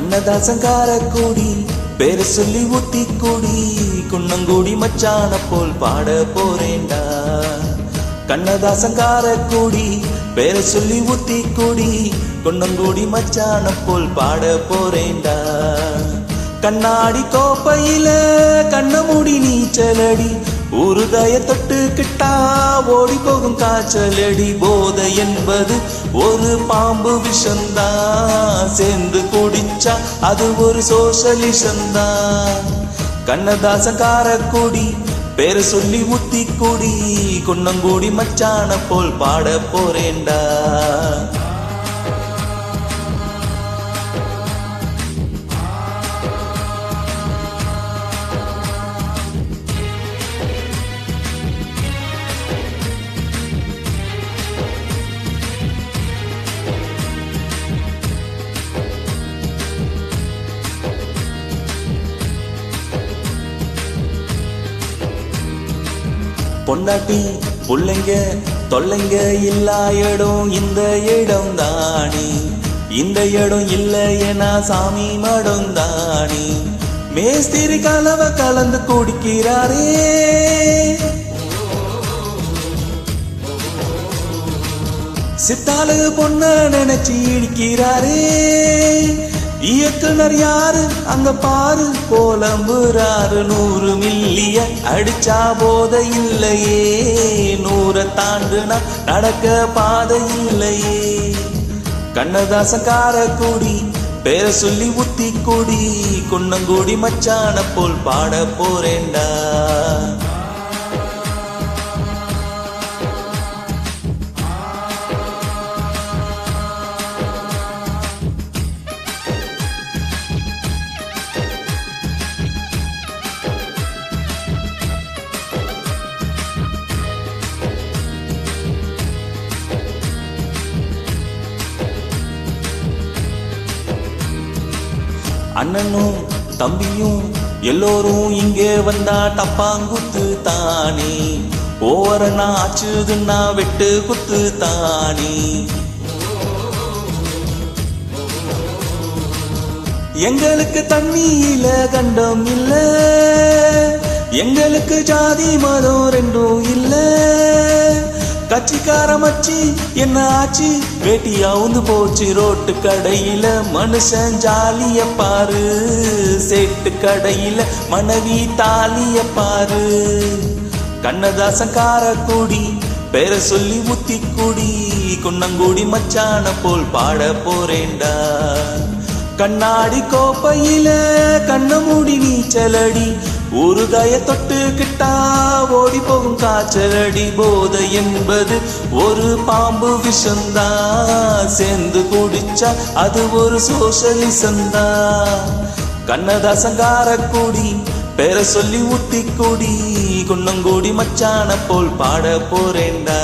கண்ணதாசங்கார கூடி பேர சொல்லி ஊத்தி கூடி குன்னங்கூடி மச்சான போல் பாட போறேண்டா. கண்ணதாசங்கார கூடி பேர சொல்லி ஊத்தி கூடி குன்னங்கூடி மச்சான போல் பாட போறேண்டா. கண்ணாடி கோப்பையில கண்ண மூடி நீச்சலடி ஊருதய தொட்டுக்கிட்டா ஓடி போகும் காய்ச்சலடி. போதை என்பது ஒரு பாம்பு விஷந்தான், சேர்ந்து குடிச்சா அது ஒரு சோஷலிசந்தான். கண்ணதாசங்கார கூடி பேர சொல்லி ஊத்தி கூடி குன்னங்கூடி மச்சான போல் பாட போறேண்டா. பொண்டாட்டி புள்ளைங்க தொல்லைங்க இல்லா இடம் இந்த இடம் தானே, இந்த இடம் இல்லையனா சாமி மடம் தானே. மேஸ்திரி கலவ கலந்து குடிக்கிறாரே, சித்தாளு பொண்ண நினைச்சு இடிக்கிறாரே. இயக்குனர் யாரு அங்க பாரு போலம்புறாரு. 100 மில்லிய அடிச்சா போத இல்லையே, 100 தாண்டுனா நடக்க பாதை இல்லையே. கண்ணதாசங்கார கூடி பேர சொல்லி ஊத்தி கூடி குன்னங்கூடி மச்சான போல் பாட போறேண்டா. அண்ணனும் தம்பியும் எல்லோரும் இங்கே வந்தா டப்பாங்குத்து தானே, ஓவரனா ஆச்சுதுன்னா வெட்டு குத்து தானே. எங்களுக்கு தண்ணியில கண்டம் இல்ல, எங்களுக்கு ஜாதி மதம் ரெண்டும் இல்ல. கட்சிக்கார மச்சி என்ன ஆச்சு வேட்டியாவுந்து போச்சு ரோட்டு கடையில. மனுஷன் ஜாலிய பாரு, சேட்டு கடையில மனைவி தாலிய பாரு. கண்ணதாசங்கார கூடி பேர சொல்லி ஊத்தி கூடி குன்னங்கூடி மச்சான போல் பாட போறேண்டா. கண்ணாடி கோப்பையில கண்ண மூடி நீச்சலடி ஊருதய தொட்டுக்கிட்டா ஓடி போகும் காய்ச்சலடி. போதை என்பது ஒரு பாம்பு விஷந்தா, சேர்ந்து குடிச்சா அது ஒரு சோஷலிசந்தா. கண்ணதாசங்கார கூடி பேர சொல்லி ஊத்தி கூடி குன்னங்கூடி மச்சான போல் பாட போறேண்டா.